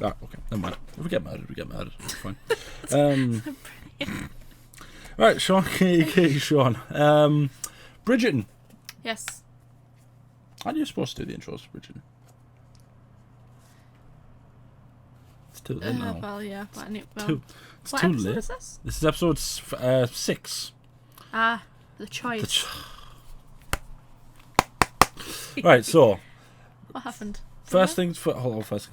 Okay, never mind. If we get murdered, we get murdered. It's fine. Right, Sean, Katie, Sean. Bridgerton. Yes. How are you supposed to do the intros for Bridgerton? It's too late now. Well, yeah. But It's what too episode late. is this? This is episode 6. The choice. Right, so What happened? first things first.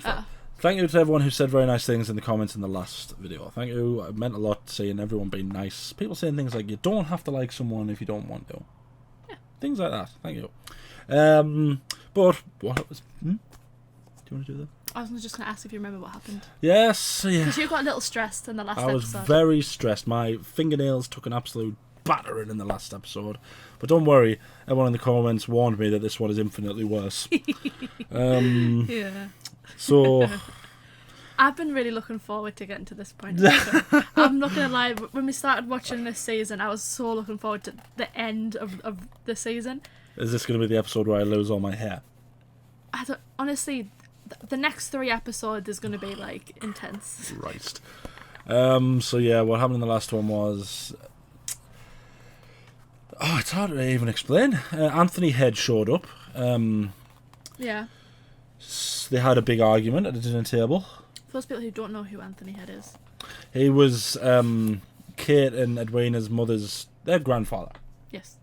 Thank you to everyone who said very nice things in the comments in the last video. Thank you. It meant a lot seeing everyone being nice. People saying things like, you don't have to like someone if you don't want to. Yeah. Things like that. Thank you. But what was... Do you want to do that? I was just going to ask if you remember what happened. Yes. Yeah. Because you got a little stressed in the last episode. I was very stressed. My fingernails took an absolute battering in the last episode. But don't worry. Everyone in the comments warned me that this one is infinitely worse. Yeah. So... I've been really looking forward to getting to this point. I'm not going to lie, when we started watching this season, I was so looking forward to the end of the season. Is this going to be the episode where I lose all my hair? Honestly, the next 3 episodes is going to be, like, intense. Christ. So yeah, what happened in the last one was... Oh, it's hard to even explain. Anthony Head showed up. Yeah. They had a big argument at the dinner table. For those people who don't know who Anthony Head is. He was Kate and Edwina's mother's... their grandfather. Yes.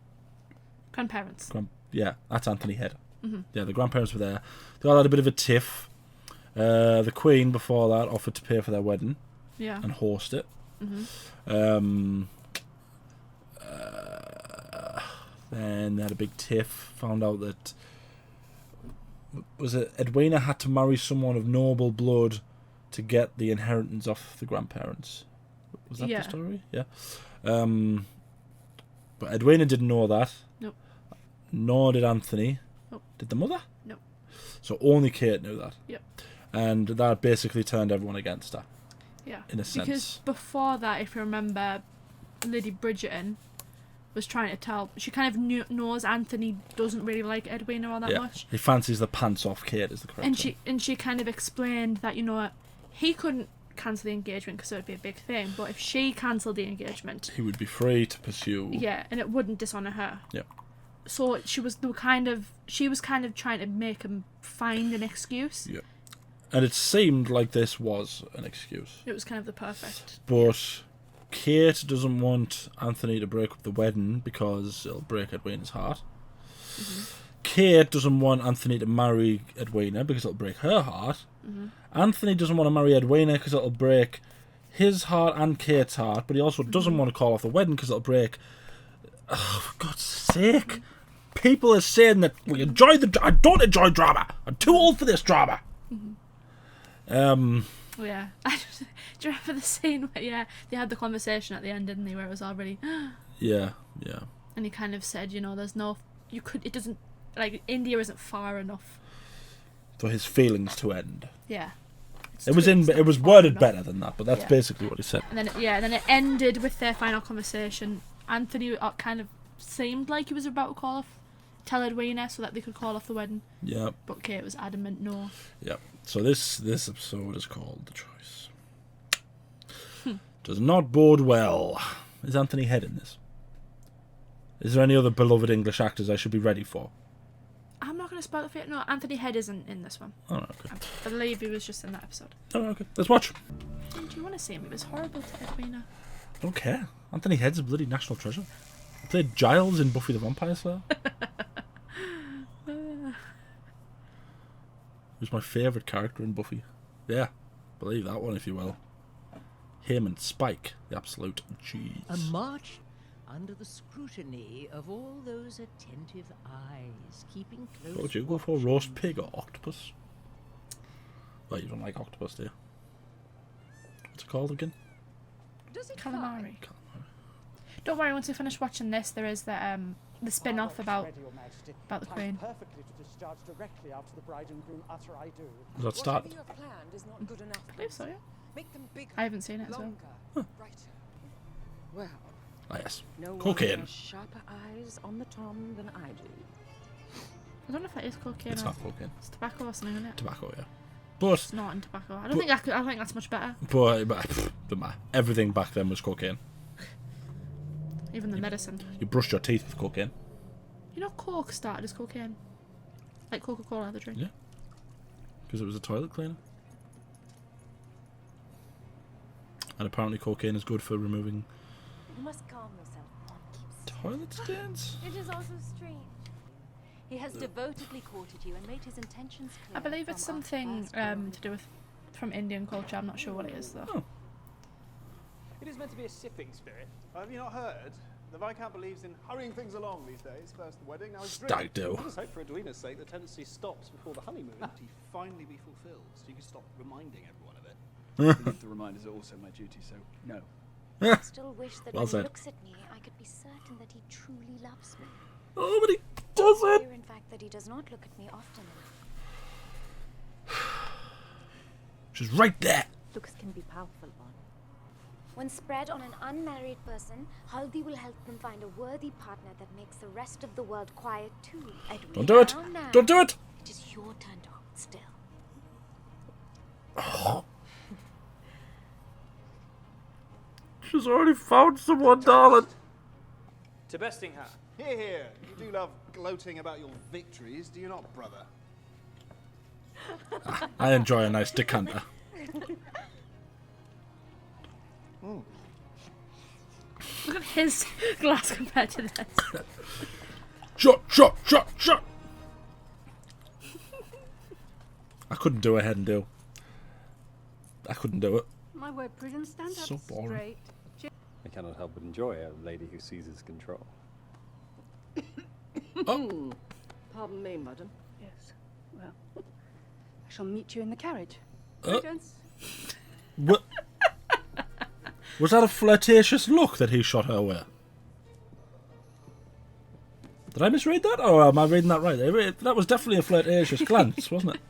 Grandparents. Yeah, that's Anthony Head. Mm-hmm. Yeah, the grandparents were there. They all had a bit of a tiff. The Queen, before that, offered to pay for their wedding. Yeah. And host it. Mm-hmm. Then they had a big tiff. Found out that... Was it Edwina had to marry someone of noble blood to get the inheritance off the grandparents? Was that the story? Yeah. But Edwina didn't know that. Nope. Nor did Anthony. Nope. Did the mother? Nope. So only Kate knew that. Yep. And that basically turned everyone against her. Yeah. In a sense. Because before that, if you remember, Lady Bridgerton was trying to tell... She kind of knows Anthony doesn't really like Edwina all that much. He fancies the pants off Kate, is the correct term. And she kind of explained that, you know, he couldn't cancel the engagement because it would be a big thing, but if she cancelled the engagement... He would be free to pursue... Yeah, and it wouldn't dishonour her. Yeah. So she was kind of trying to make him find an excuse. Yeah. And it seemed like this was an excuse. It was kind of the perfect... But... Kate doesn't want Anthony to break up the wedding because it'll break Edwina's heart. Mm-hmm. Kate doesn't want Anthony to marry Edwina because it'll break her heart. Mm-hmm. Anthony doesn't want to marry Edwina because it'll break his heart and Kate's heart, but he also doesn't want to call off the wedding because it'll break... Oh, for God's sake. People are saying that we enjoy I don't enjoy drama. I'm too old for this drama. Mm-hmm. Yeah. Do you remember the scene where, they had the conversation at the end, didn't they, where it was already... Yeah. And he kind of said, you know, there's no... It doesn't... Like, India isn't far enough. For his feelings to end. Yeah. It was worded better than that, but that's basically what he said. And then it ended with their final conversation. Anthony kind of seemed like he was about to tell Edwina so that they could call off the wedding. Yeah. But Kate was adamant no. Yeah. So this episode is called The Choice. Does not bode well. Is Anthony Head in this? Is there any other beloved English actors I should be ready for? I'm not going to spoil it for you. No, Anthony Head isn't in this one. Oh, okay. I believe he was just in that episode. Oh, okay. Let's watch. Do you want to see him? He was horrible to Edwina. I don't care. Anthony Head's a bloody national treasure. He played Giles in Buffy the Vampire Slayer. He was my favourite character in Buffy. Yeah, believe that one if you will. Him and Spike, the absolute cheese. A march under the scrutiny of all those attentive eyes, keeping close. What would you go for, roast pig or octopus? Well, you don't like octopus, do you? What's it called again? Does it calamari? Don't worry, once we finish watching this, there is the spin-off about the Queen. Does that start? I believe so, yeah. I haven't seen it as well. Huh. Well, Ah, yes. no one Cocaine. has sharper eyes on the tom than I do. I don't know if that is cocaine. It's or not cocaine. It's tobacco or something, isn't it? Tobacco, yeah. But It's not in tobacco. I don't think I think that's much better. everything back then was cocaine. Even the medicine. You brushed your teeth with cocaine. You know, Coke started as cocaine. Like Coca-Cola, the drink. Yeah. Because it was a toilet cleaner. And apparently cocaine is good for removing You must calm yourself. toilet stains. It is also strange. He has devotedly courted you and made his intentions clear. I believe it's from our something first quarrel. to do with from Indian culture. I'm not sure what it is though. Oh. It is meant to be a sipping spirit. Have you not heard? The Viscount believes in hurrying things along these days. First the wedding, now his drink. Stag do. Let us hope for Edwina's sake the tendency stops before the honeymoon. He finally be fulfilled, so you can stop reminding everyone of it. I believe the reminders are also my duty, so no. I still wish that Well when said. he looks at me, I could be certain that he truly loves me. Oh, but he doesn't. Fear, in fact, that he does not look at me often enough. She's right there. Looks can be powerful, Bon. When spread on an unmarried person, Haldi will help them find a worthy partner that makes the rest of the world quiet too. Edwina, Don't do it. now, Don't do it. It is your turn to hold still. She's already found someone, darling. To Bestingham. Here, here. You do love gloating about your victories, do you not, brother? I enjoy a nice decanter. Look at his glass compared to this. Shot, shot, shot, shot. I couldn't do a head and do. I couldn't do it. My word, Prudence, stand So up boring. straight. I cannot help but enjoy a lady who seizes control. Pardon me, madam. Yes. Well, I shall meet you in the carriage. Uh. Prudence. What? Was that a flirtatious look that he shot her with? Did I misread that? Or am I reading that right? That was definitely a flirtatious glance, wasn't it?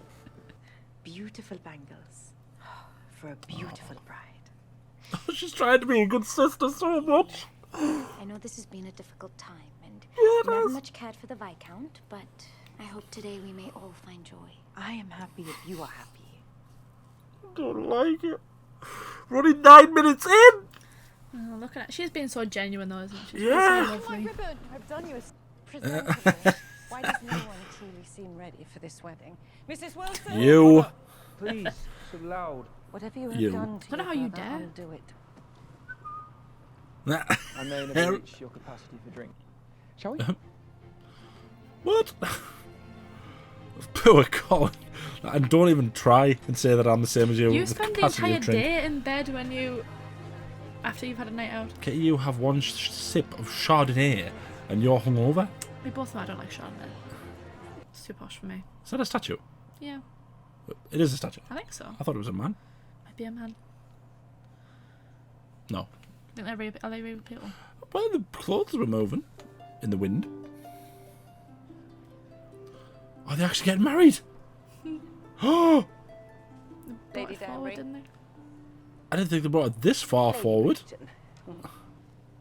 Beautiful bangles. For a beautiful bride. She's trying to be a good sister so much. I know this has been a difficult time, and it never is. much cared for the Viscount, but I hope today we may all find joy. I am happy if you are happy. Don't like it. We're only 9 minutes in. Oh, look at it. She's being so genuine though, isn't she? She's Yeah. so lovely. I've done you a presentable. Why does no one truly seem ready for this wedding? Mrs. Wilson? You. Please, so loud. Whatever you have You. done to Don't know your how you brother, dare. I'll do it. I may never reach your capacity for drink. Shall we? What? Poor Colin. And don't even try and say that I'm the same as you. You with spend the capacity entire of drink. day in bed when you after you've had a night out. Okay, you have one sip of Chardonnay and you're hungover? We both know I don't like Chardonnay. It's too posh for me. Is that a statue? Yeah, It is a statue. I think so. I thought it was a man. Might be a man. No. I think are they real people? Well, the clothes were moving in the wind. Are they actually getting married? Oh! Brought Lady it forward, Danbury. didn't they? I didn't think they brought it this far forward.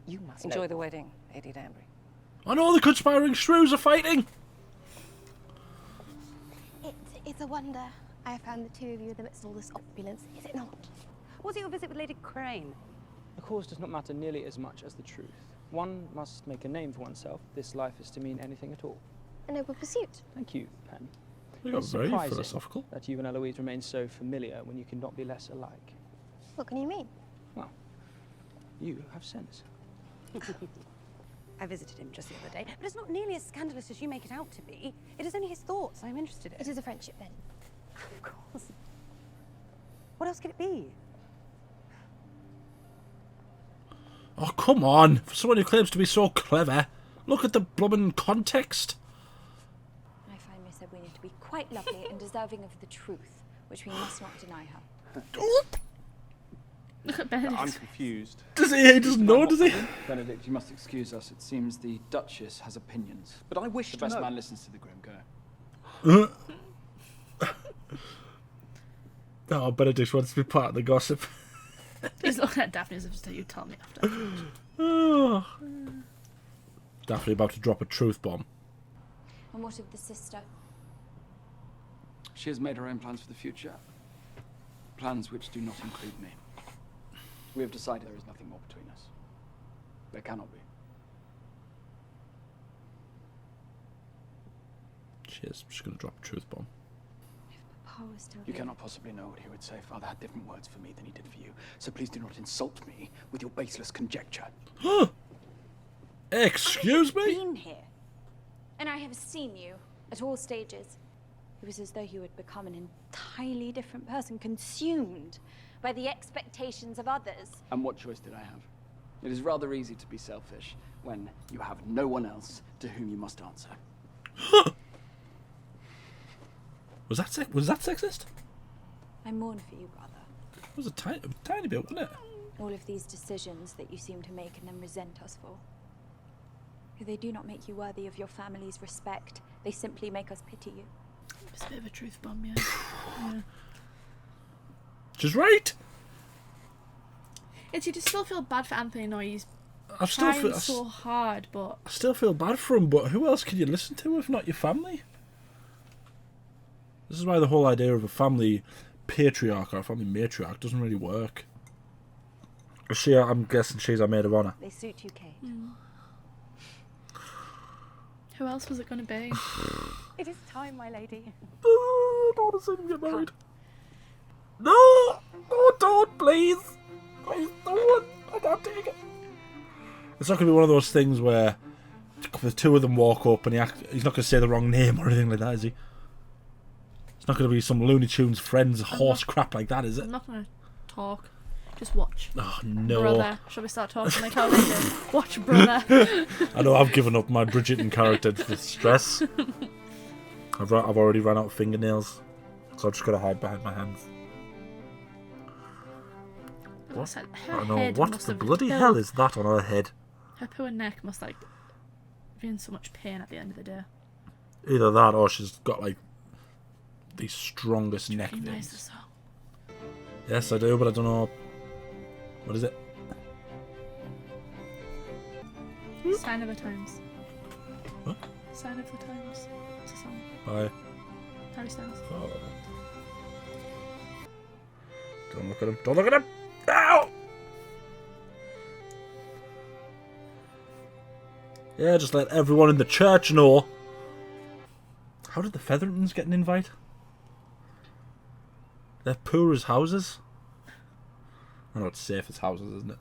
You must enjoy the wedding, Lady Danbury. I know the conspiring shrews are fighting. It's a wonder I have found the two of you amidst all this opulence, is it not? Was it your visit with Lady Crane? The cause does not matter nearly as much as the truth. One must make a name for oneself. This life is to mean anything at all. A noble pursuit. Thank you, Pen. They got It's very surprising philosophical. that you and Eloise remain so familiar when you cannot be less alike. What can you mean? Well, you have sense. I visited him just the other day, but it's not nearly as scandalous as you make it out to be. It is only his thoughts I'm interested in. It is a friendship then. Of course. What else could it be? Oh, come on. For someone who claims to be so clever, look at the bloomin' context. I find Miss Edwina to be quite lovely and deserving of the truth, which we must not deny her. Look at Benedict. I'm confused. Does he doesn't know, does he? Benedict, you must excuse us. It seems the Duchess has opinions. But I wish the best man listens to the grim go. Oh, Benedict wants to be part of the gossip. He's looking at Daphne as if you tell me after. Oh. Daphne about to drop a truth bomb. And what of the sister? She has made her own plans for the future. Plans which do not include me. We have decided there is nothing more between us. There cannot be. She is. She's going to drop a truth bomb. Papa was still You here. cannot possibly know what he would say. Father had different words for me than he did for you. So please do not insult me with your baseless conjecture. Excuse I have me? been here, and I have seen you at all stages. It was as though you had become an entirely different person, consumed by the expectations of others. And what choice did I have? It is rather easy to be selfish when you have no one else to whom you must answer. Was that sexist? I mourn for you, brother. It was a tiny bit, wasn't it? All of these decisions that you seem to make and then resent us for. They do not make you worthy of your family's respect. They simply make us pity you. It's a bit of a truth bomb, yeah. Yeah. She's right. You just still feel bad for Anthony. No, he's I still trying feel so hard, but I still feel bad for him. But who else can you listen to if not your family? This is why the whole idea of a family patriarch or a family matriarch doesn't really work. I'm guessing she's our maid of honour. They suit you, Kate. who else was it going to be? It is time, my lady. I don't want to see them get married. No! Oh, don't, please! Please don't! I can't take it. It's not going to be one of those things where the two of them walk up and he's not going to say the wrong name or anything like that, is he? It's not going to be some Looney Tunes Friends horse crap like that, is it? I'm not going to talk. Just watch. Oh, no. Brother. Shall we start talking like how they did? Watch, brother. I know I've given up my Bridgerton character to stress. I've already run out of fingernails, so I've just got to hide behind my hands. What? I don't know. What the bloody hell is that on her head? Her poor neck must be in so much pain at the end of the day. Either that or she's got like the strongest neck veins. Yes, I do, but I don't know. What is it? Sign of the Times. What? Sign of the Times. It's a song. Bye. Harry Styles. Oh. Don't look at him. Don't look at him! Ow! Yeah, just let everyone in the church know. How did the Feathertons get an invite? They're poor as houses. I know it's safe as houses, isn't it?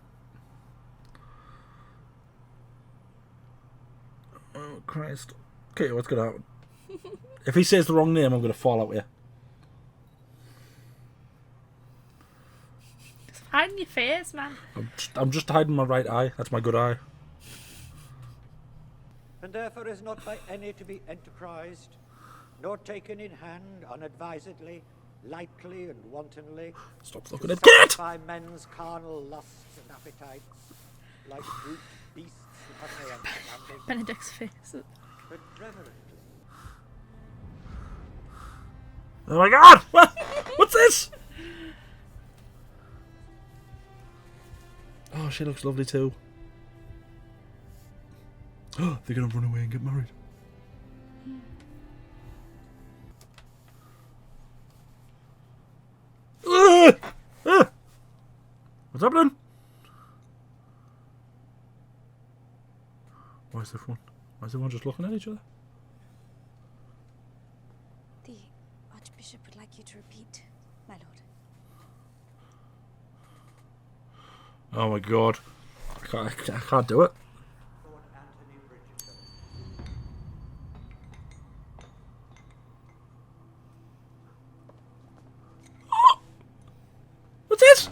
Oh, Christ. Okay, what's going to happen? If he says the wrong name, I'm going to fall out here. Just hiding your face, man. I'm just hiding my right eye. That's my good eye. And therefore is not by any to be enterprised, nor taken in hand unadvisedly, lightly and wantonly. Stop looking at it! By men's carnal lusts and appetites, like brute beasts that have no understanding. Benedict's face. But reverently. Oh my god! What's this? Oh, she looks lovely too. They're gonna run away and get married. What's happening? Why is everyone just looking at each other? The Archbishop would like you to repeat, my lord. Oh my god. I can't do it. What's this?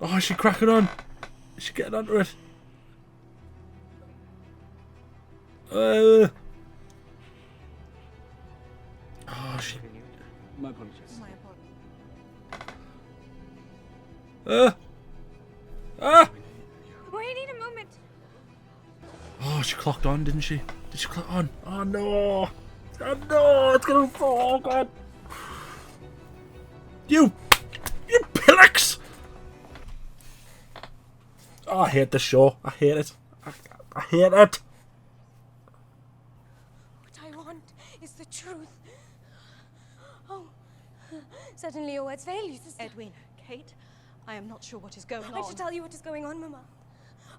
Oh, is she cracking on? Is she getting onto it? Oh, she... My apologies. My apologies. Wait a moment. Oh, she clocked on, didn't she? Did she clock on? Oh no! Oh no! It's gonna fall! Oh god! You pillocks! Oh, I hate this show. I hate it. I hate it. What I want is the truth. Oh, suddenly your words fail you, sister. Edwina, Kate, I am not sure what is going on. I should tell you what is going on, Mama.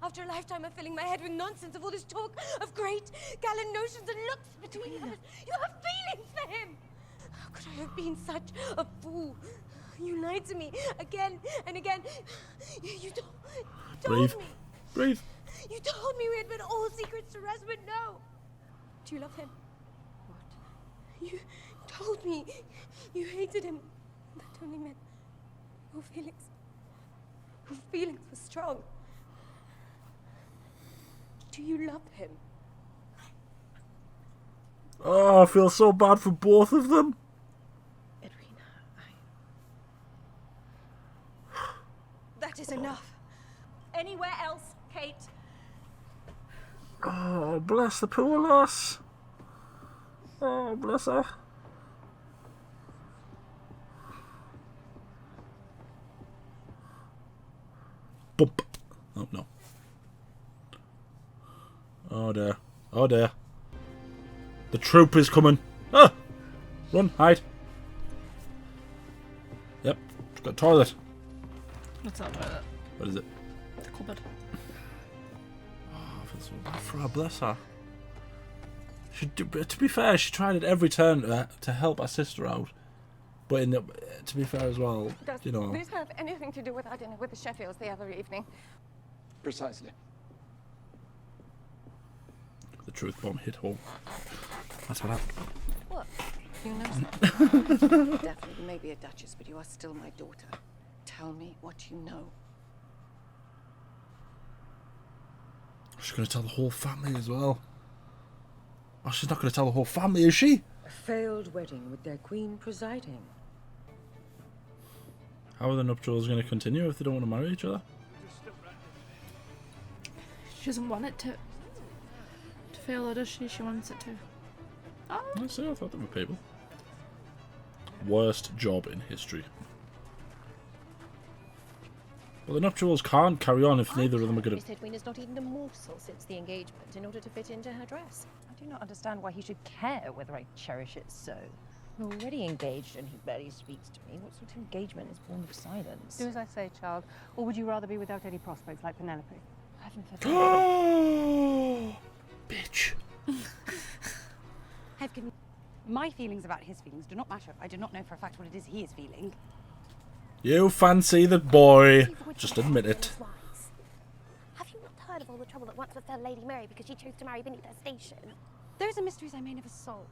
After a lifetime of filling my head with nonsense of all this talk of great, gallant notions and looks between us, you have feelings for him. How could I have been such a fool? You lied to me again and again. You told Breathe. me. Breathe. You told me we had been all secrets to rest, but no. Do you love him? What? You told me you hated him. That only meant your feelings were strong. Do you love him? Oh, I feel so bad for both of them. Edwina, That is enough. Anywhere else, Kate? Oh, bless the poor lass. Oh, bless her. Bump. Oh, no. Oh, dear. Oh, dear. The troop is coming. Ah! Run, hide. Yep, it's got a toilet. That's not a toilet. What is it? The cupboard. Oh, I feel so bad for her, bless her. To be fair, she tried at every turn to help her sister out. But to be fair as well, Does you know... this have anything to do with our dinner with the Sheffields the other evening? Precisely. The truth bomb hit home. That's what happened. What? You know something? Definitely, you may be a duchess, but you are still my daughter. Tell me what you know. She's going to tell the whole family as well. Oh, she's not going to tell the whole family, is she? A failed wedding with their queen presiding. How are the nuptials going to continue if they don't want to marry each other? She doesn't want it to fail, or does she? She wants it to. Oh. I see, I thought they were people. Worst job in history. Well, the nuptials can't carry on if neither of them are going to... Edwina's not eaten a morsel since the engagement in order to fit into her dress. I do not understand why he should care whether I cherish it so. We're already engaged and he barely speaks to me. What sort of engagement is born of silence? do as I say, child. Or would you rather be without any prospects like Penelope? Heaven forbid. Bitch. I've given my feelings about his feelings do not matter. I do not know for a fact what it is he is feeling. You fancy the boy. Just admit it. Have you not heard of all the trouble that once befell Lady Mary because she chose to marry beneath her station? Those are mysteries I may never solve.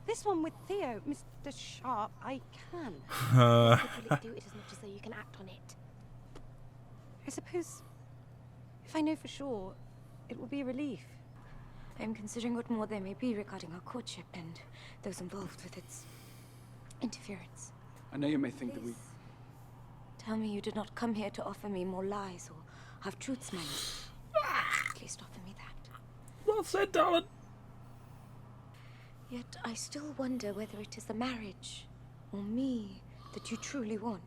This one with Theo, Mr. Sharp, I can. If you really do, it is not as though you can act on it. I suppose if I know for sure, it will be a relief. I am considering what more there may be regarding our courtship and those involved with its interference. I know you may think that we... Tell me you did not come here to offer me more lies or have truths meant. At least offer me that. Well said, darling. Yet I still wonder whether it is the marriage or me that you truly want.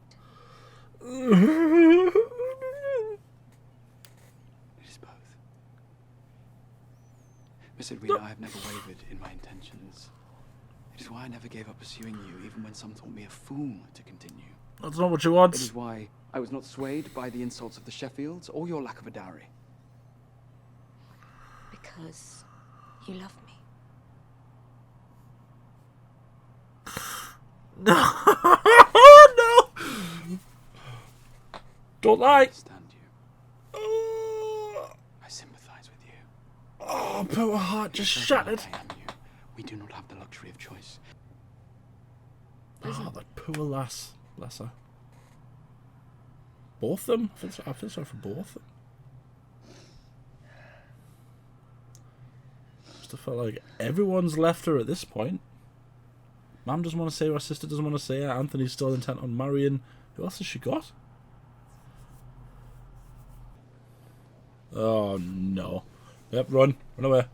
It is both. Miss Edwina, I have never wavered in my intentions. It is why I never gave up pursuing you, even when some thought me a fool to continue. That's not what you want. It is why I was not swayed by the insults of the Sheffields or your lack of a dowry. Because you love me. No. Don't lie. I understand you. I sympathize with you. Oh, poor heart just shattered. I am you. We do not have the luxury of choice. Oh, that poor lass. Bless her. Both of them? I feel sorry for both of them. Just I felt like everyone's left her at this point. Mum doesn't want to say her, sister doesn't want to say her, Anthony's still intent on marrying. Who else has she got? Oh no. Yep, run. Run away.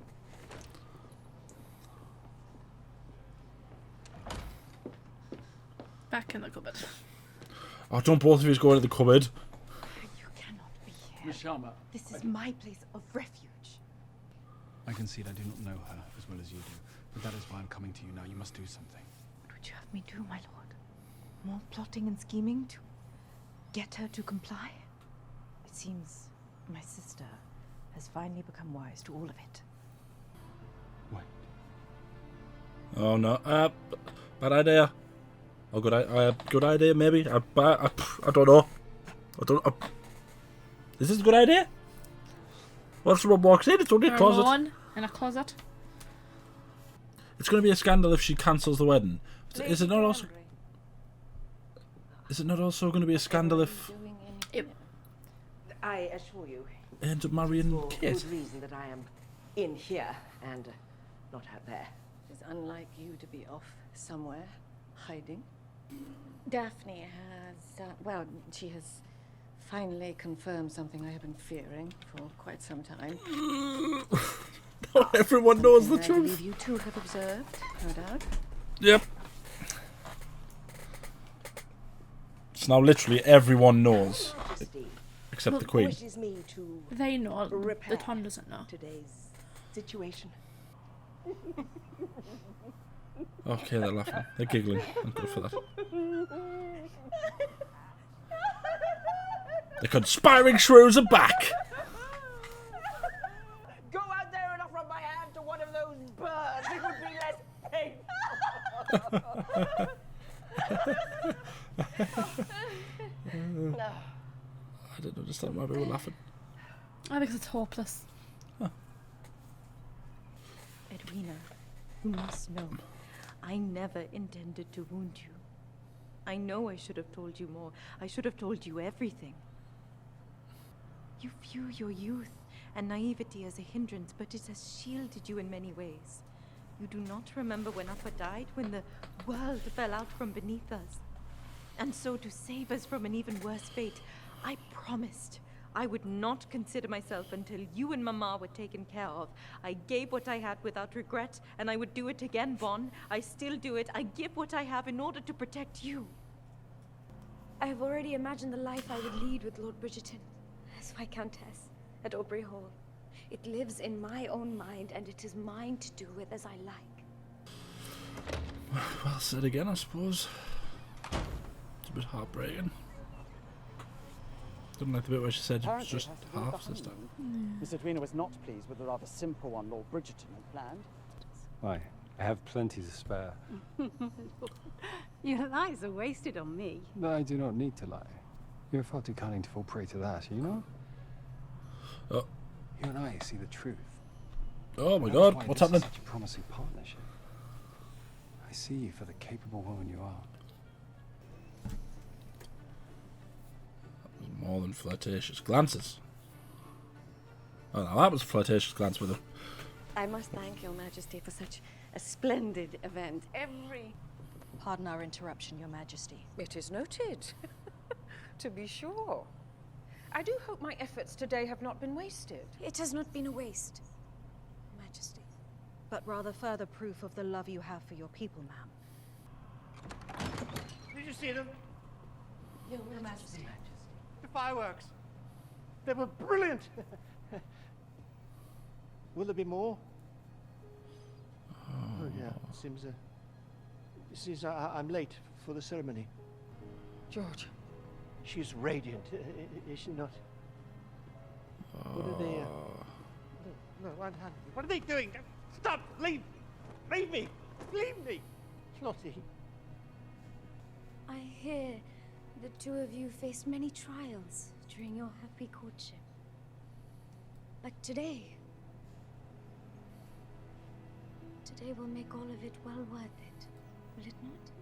Back in the cupboard. Oh, don't both of you go into the cupboard. You cannot be here. Miss Sharma. This is my place of refuge. I concede I do not know her as well as you do, but that is why I'm coming to you now. You must do something. What would you have me do, my lord? More plotting and scheming to get her to comply? It seems my sister has finally become wise to all of it. Oh no, bad idea. Oh, good idea maybe. I don't know. Is this a good idea? What if someone walks in? It's only a closet. In a closet. It's going to be a scandal if she cancels the wedding. Is it not also? Is it not also going to be a scandal if I assure you, he ends up marrying for Kate? good reason that I am in here and not out there. It's unlike you to be off somewhere, hiding. Daphne has, well, she has finally confirmed something I have been fearing for quite some time. Everyone knows the I truth. believe you two have observed, no doubt. Yep. So now literally everyone knows, except the Queen. Wishes me to They know. The repair Tom doesn't know. today's situation. Okay, they're laughing. They're giggling. I'm good for that. The conspiring shrews are back. Go out there and offer my hand to one of those birds. It would be less painful. I don't understand why they were laughing. I think it's hopeless. Edwina, you must know, I never intended to wound you. I know I should have told you more. I should have told you everything. You view your youth and naivety as a hindrance, but it has shielded you in many ways. You do not remember when Upper died, when the world fell out from beneath us. And so to save us from an even worse fate, I promised I would not consider myself until you and Mama were taken care of. I gave what I had without regret, and I would do it again, Bon. I still do it. I give what I have in order to protect you. I have already imagined the life I would lead with Lord Bridgerton as Viscountess at Aubrey Hall. It lives in my own mind, and it is mine to do with as I like. Well said again, I suppose. It's a bit heartbreaking. Didn't like the bit where she said it was just half this time. Miss Edwina was not pleased with the rather simple one Lord Bridgerton had planned. Why? I have plenty to spare. Your lies are wasted on me. No, I do not need to lie. You're far too cunning to fall prey to that, you know? Oh. You and I see the truth. Oh my That's god, why what's this is happening? Such a promising partnership. I see you for the capable woman you are. More than flirtatious glances. Oh, now that was a flirtatious glance with him. I must thank Your Majesty for such a splendid event. Pardon our interruption, Your Majesty. It is noted. To be sure. I do hope my efforts today have not been wasted. It has not been a waste, Majesty. But rather further proof of the love you have for your people, ma'am. Did you see them? Your Majesty. The fireworks. They were brilliant. Will there be more? Oh yeah, seems I'm late for the ceremony. George. She's radiant, is she not? What are they? No, what are they doing? Stop! Leave! Leave me! Leave me! Lottie. I hear the two of you faced many trials during your happy courtship. But today will make all of it well worth it, will it not?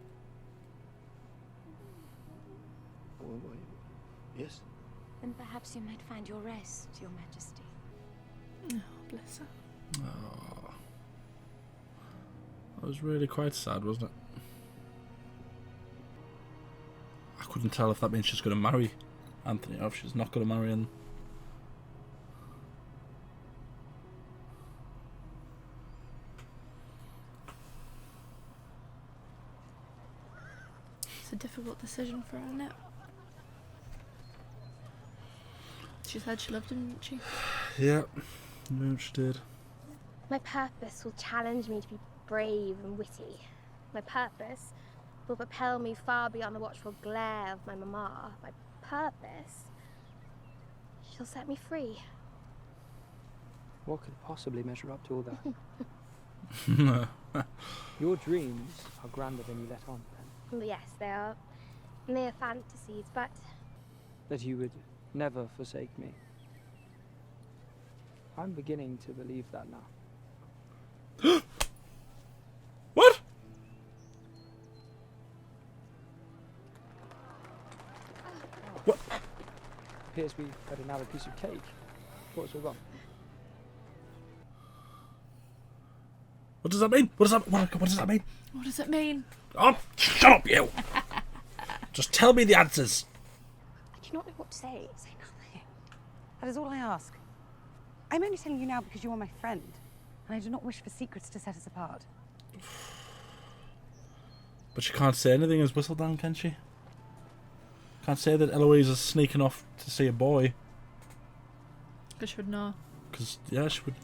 Yes? Then perhaps you might find your rest, Your Majesty. Oh, bless her. Oh. That was really quite sad, wasn't it? I couldn't tell if that means she's going to marry Anthony or if she's not going to marry him. It's a difficult decision for her, isn't it? She said she loved him, didn't she? Yeah, no, she did. My purpose will challenge me to be brave and witty. My purpose will propel me far beyond the watchful glare of my mama. My purpose, she'll set me free. What could possibly measure up to all that? Your dreams are grander than you let on, Pen. Yes, they are mere fantasies, but That you would never forsake me. I'm beginning to believe that now. What? What? Appears we had another piece of cake. What's all gone? What does that mean? What does that mean? What does it mean? Oh, shut up, you! Just tell me the answers. I do not know what to say. Say nothing. That is all I ask. I'm only telling you now because you are my friend, and I do not wish for secrets to set us apart. But she can't say anything as Whistledown, can she? Can't say that Eloise is sneaking off to see a boy. Because she would know. Because, yeah, she would.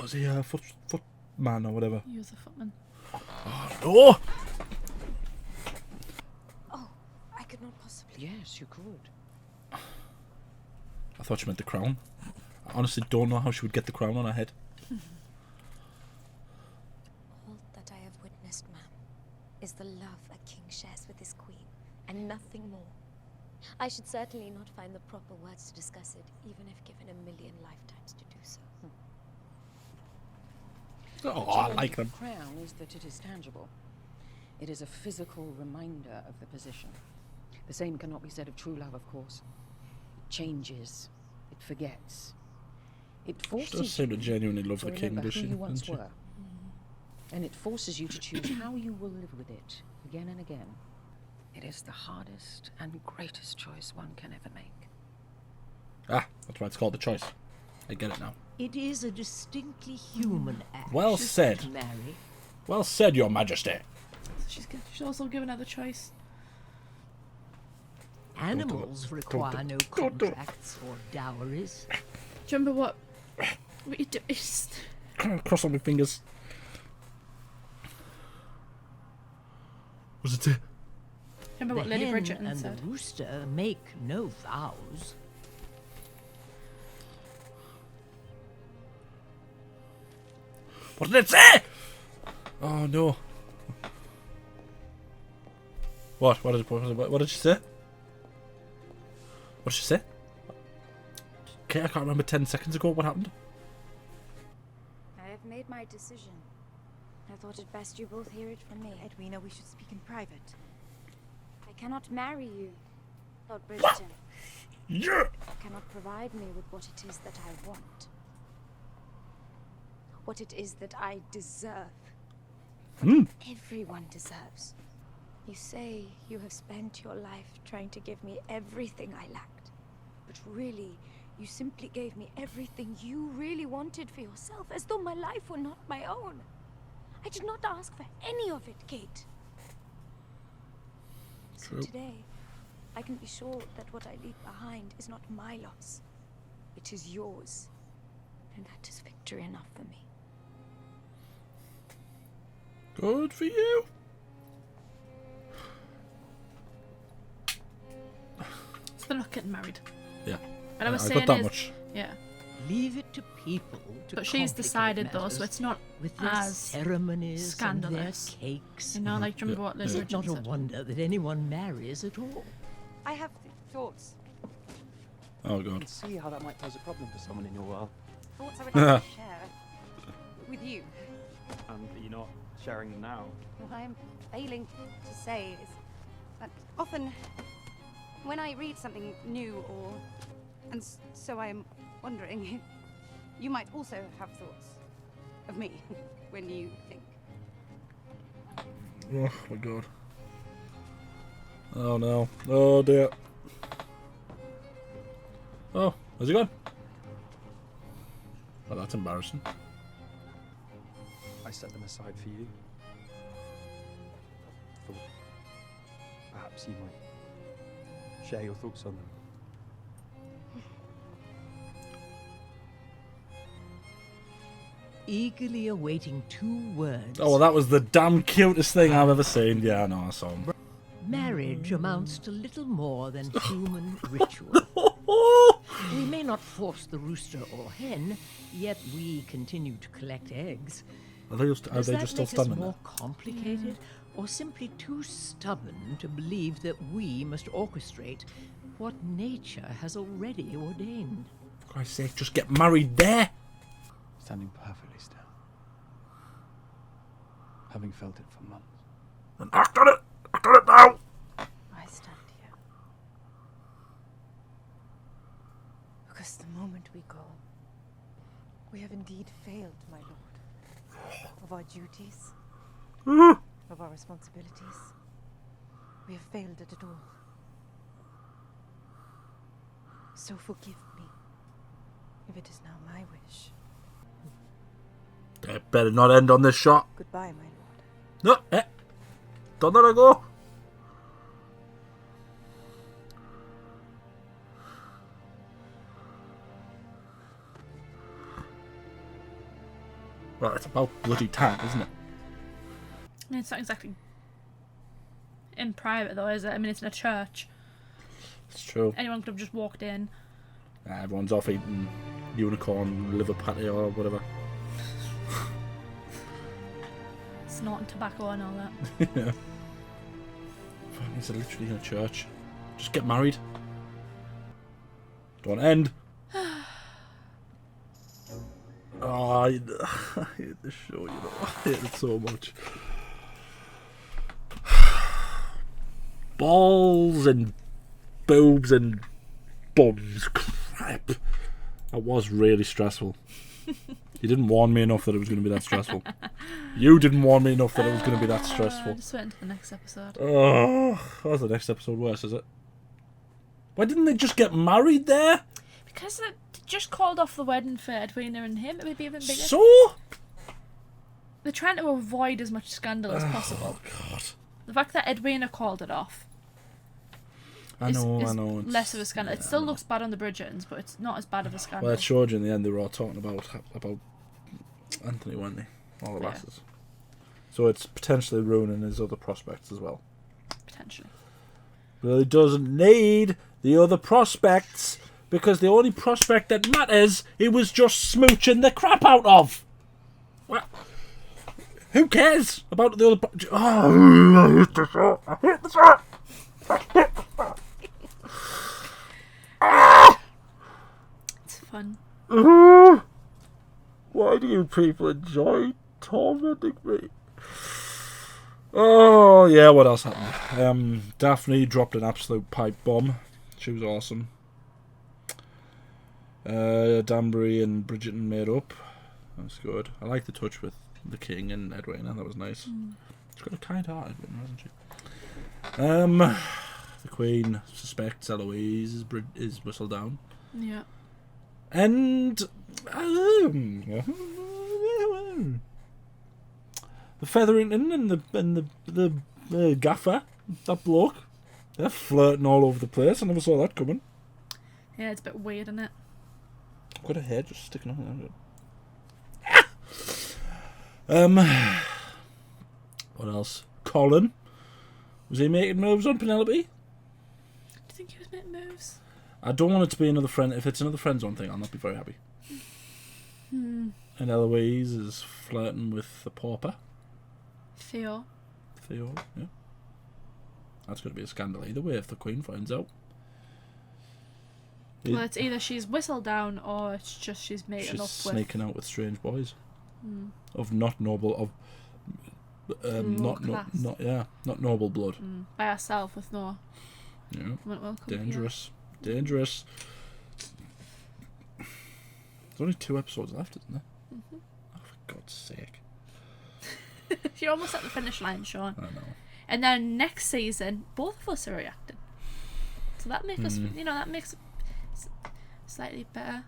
Was he a footman or whatever? He was a footman. Oh! Oh, I could not possibly. Yes, you could. I thought she meant the crown. I honestly don't know how she would get the crown on her head. All that I have witnessed, ma'am, is the love a king shares with his queen, and nothing more. I should certainly not find the proper words to discuss it, even if given 1,000,000 lifetimes to do so. Oh, I like them. The crown is that it is tangible. It is a physical reminder of the position. The same cannot be said of true love, of course. It changes. It forgets. It She forces does seem to you genuinely love to the king, remember does who she? you once Doesn't she? were. And it forces you to choose how you will live with it, again and again. It is the hardest and greatest choice one can ever make. Ah, that's why it's called The Choice. I get it now. It is a distinctly human act. Well said. Mary. Well said, Your Majesty. She's also given her the choice. Animals require no contracts or dowries. Do you remember what you do? Cross on my fingers. What does it say? Remember what The Lady hen Bridgerton and said? the rooster make no vows. What did it say? Oh no. What? What did she say? What did she say? Okay, I can't remember 10 seconds ago what happened. I have made my decision. I thought it best you both hear it from me. Edwina, we should speak in private. I cannot marry you, Lord Bridgerton. Yeah. You cannot provide me with what it is that I want. What it is that I deserve. Everyone deserves. You say you have spent your life trying to give me everything I lacked. But really, you simply gave me everything you really wanted for yourself, as though my life were not my own. I did not ask for any of it, Kate. So today, I can be sure that what I leave behind is not my loss. It is yours. And that is victory enough for me. Good for you. So they're not getting married. Yeah. But I was I saying got that is, much. yeah. Leave it to people to But she's complicate decided though, so matters it's not with their as ceremonies scandalous. and their cakes. You know, like, do you remember what Liz Is it not Richardson a said? wonder that anyone marries at all? I have thoughts. Oh I god. can see how that might pose a problem for someone in your world. Thoughts I would like to share with you. And you're not sharing them now. What I am failing to say is that often when I read something new so I am wondering, you might also have thoughts of me when you think. Oh my god. Oh no. Oh dear. Oh, how's he gone? Well, that's embarrassing. I set them aside for you. Thought perhaps you might share your thoughts on them. Eagerly awaiting 2 words. Oh, well, that was the damn cutest thing I've ever seen. Yeah, I know, I saw him. Marriage amounts to little more than human ritual. We may not force the rooster or hen, yet we continue to collect eggs. Are they Does just that still make us standing more there? complicated, or simply too stubborn to believe that we must orchestrate what nature has already ordained? For Christ's sake, just get married there. Standing perfectly still. Having felt it for months. And act on it! Act on it now! I stand here. Because the moment we go, we have indeed failed, my lord. Of our duties, of our responsibilities. We have failed at it all. So forgive me, if it is now my wish. It better not end on this shot. Goodbye, my lord. No, don't let her go. Well, it's about bloody time, isn't it? I mean, it's not exactly in private, though, is it? I mean, it's in a church. It's true. Anyone could have just walked in. Everyone's off eating unicorn liver patty or whatever. Snorting tobacco and all that. Yeah. Families are literally in a church. Just get married. Don't end. Oh, I hate this show, you know. I hate it so much. Balls and boobs and bums. Crap. That was really stressful. You didn't warn me enough that it was going to be that stressful. You didn't warn me enough that it was going to be that stressful. Just wait until the next episode. Oh, how's the next episode worse, is it? Why didn't they just get married there? Because they just called off the wedding for Edwina and him. It would be even bigger. So? They're trying to avoid as much scandal as possible. Oh, God. The fact that Edwina called it off I know. It's, less of a scandal. It still looks bad on the Bridgertons, but it's not as bad of a scandal. Well, it showed you in the end they were all talking about Anthony, weren't they? All the lasses. So it's potentially ruining his other prospects as well. Potentially. But he doesn't need the other prospects because the only prospect that matters he was just smooching the crap out of. Well, who cares about the other? Oh, I hate the show. I hate the show. I hate the show. It's fun. Why do you people enjoy tormenting me? Oh, yeah, what else happened? Daphne dropped an absolute pipe bomb. She was awesome. Danbury and Bridgerton made up. That's good. I like the touch with the king and Edwina. That was nice. She's got a kind heart, Edwina, hasn't she? The queen suspects Eloise is whistled down. Yeah. And the Featherington and the gaffer, that bloke, they're flirting all over the place. I never saw that coming. Yeah, it's a bit weird, isn't it? I've got a hair just sticking out. What else? Colin, was he making moves on Penelope? Do you think he was making moves? I don't want it to be another friend. If it's another friend zone thing, I'll not be very happy. And Eloise is flirting with the pauper. Theo, yeah. That's going to be a scandal either way if the Queen finds out. Well, it's either she's whistled down or it's just she's making up with... sneaking out with strange boys. Of not noble... not noble blood. By herself with no... Yeah. Welcome Dangerous. Here. Dangerous. There's only 2 episodes left, isn't there? Oh, for God's sake. You're almost at the finish line, Sean. I know. And then next season, both of us are reacting. So that makes us, that makes it slightly better.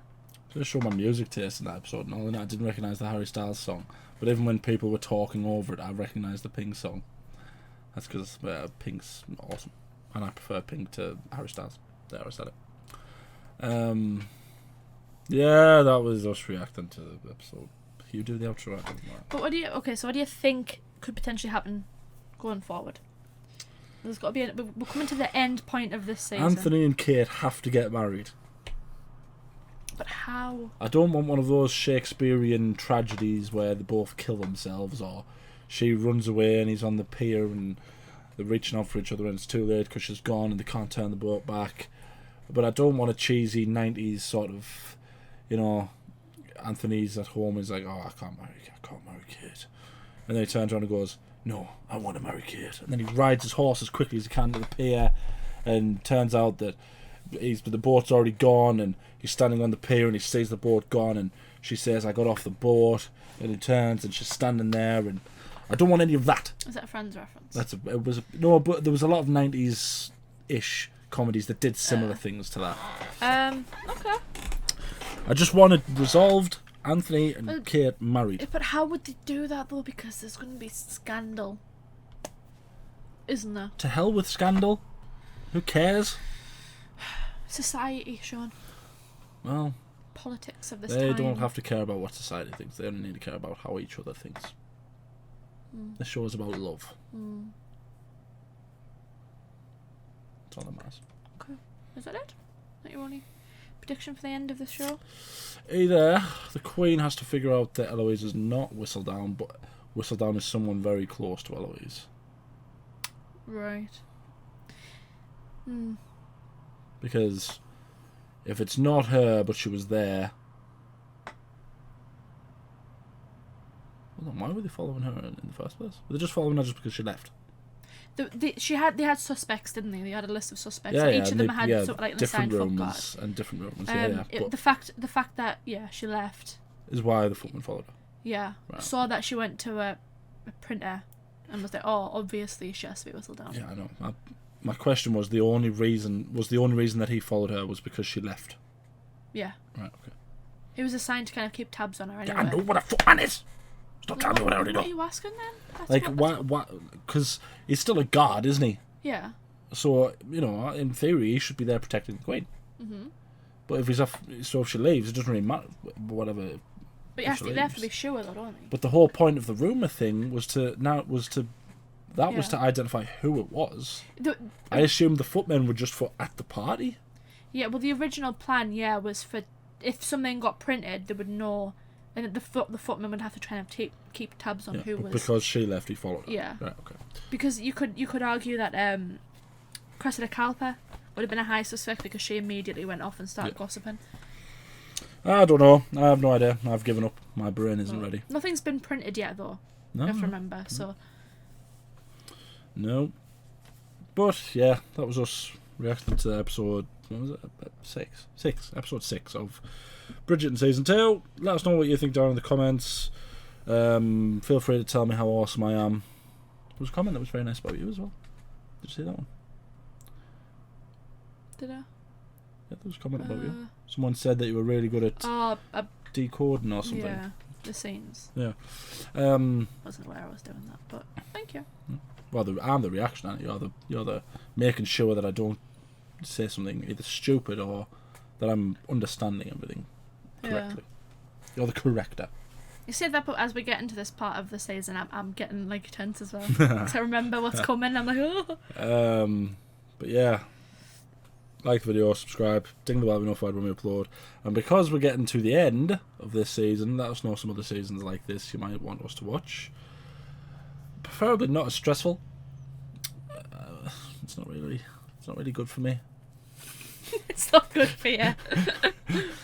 I just showed my music taste in that episode and all, and I didn't recognise the Harry Styles song. But even when people were talking over it, I recognised the Pink song. That's because Pink's awesome. and I prefer Pink to Harry Styles. There, I said it. Yeah, that was us reacting to the episode. You do the outro. But what do you think could potentially happen going forward? There's got to be. We're coming to the end point of this season. Anthony and Kate have to get married. But how? I don't want one of those Shakespearean tragedies where they both kill themselves, or she runs away and he's on the pier and they're reaching out for each other and it's too late because she's gone and they can't turn the boat back. But I don't want a cheesy 90s sort of, Anthony's at home, he's like, oh, I can't marry Kate. And then he turns around and goes, no, I want to marry Kate. And then he rides his horse as quickly as he can to the pier, and turns out that the boat's already gone, and he's standing on the pier and he sees the boat gone, and she says, I got off the boat, and he turns and she's standing there, and I don't want any of that. Is that a Friends reference? But there was a lot of 90s-ish comedies that did similar things to that. Okay. I just wanted resolved Anthony and Kate married. But how would they do that though? Because there's going to be scandal, isn't there? To hell with scandal. Who cares? Society, Sean. Well, politics of this they time. don't have to care about what society thinks. They only need to care about how each other thinks. The show is about love. That's all that matters. Okay. Is that it? That your only prediction for the end of the show? Either the Queen has to figure out that Eloise is not Whistledown, but Whistledown is someone very close to Eloise. Right. Because if it's not her, but she was there... Well, then why were they following her in the first place? Were they just following her just because she left? They had suspects, didn't they? They had a list of suspects. Yeah, each of them had sort of like an different assigned rooms foot guard. and different rooms. The fact that she left is why the footman followed her. Yeah, Right. saw that she went to a printer and was like, oh, obviously she has to be whistled down. Yeah, I know. My question was the only reason that he followed her was because she left. Yeah. Right. Okay. He was assigned to kind of keep tabs on her anyway. Yeah, I know what a footman is. Stop telling me what I already know. What are you asking then? That's Like, what- why? Because he's still a guard, isn't he? Yeah. So, in theory, he should be there protecting the Queen. Mhm. But if if she leaves, it doesn't really matter. Whatever. But they have to be sure though, don't they? But the whole point of the rumor thing was to identify who it was. I assumed the footmen were just for at the party. Yeah, well, the original plan, was for if something got printed, they would know, and the footman would have to try and keep tabs on who but was. Because she left, he followed her. Yeah. Right. Okay. Because you could argue that Cressida Calper would have been a high suspect because she immediately went off and started gossiping. I don't know. I have no idea. I've given up. My brain isn't ready. Nothing's been printed yet, though. No, I have to no, remember. no. So. No. But yeah, that was us reacting to episode. What was it? Episode 6 of Bridgerton season 2. Let us know what you think down in the comments. Feel free to tell me how awesome I am. There was a comment that was very nice about you as well. Did you see that one? Did I? Yeah, there was a comment about you. Someone said that you were really good at decoding or something. Yeah, the scenes. Yeah. Wasn't aware I was doing that, but thank you. Well, I'm the reaction, aren't you? You're the making sure that I don't say something either stupid or that I'm understanding everything correctly. Yeah. You're the corrector. You say that, but as we get into this part of the season, I'm getting like tense as well. Because I remember what's coming. I'm like, oh. But yeah, like the video, subscribe, ding the bell to be notified when we upload. And because we're getting to the end of this season, let us know some other seasons like this you might want us to watch. Preferably not as stressful. It's not really good for me. It's not good for you.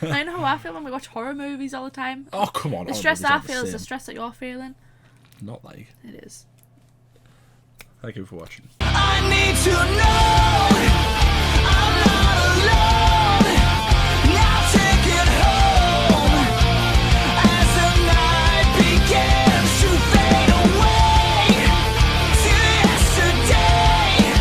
I know how I feel when we watch horror movies all the time. Oh, come on. The stress I feel is the stress that you're feeling. Not like. It is. Thank you for watching. I need to know.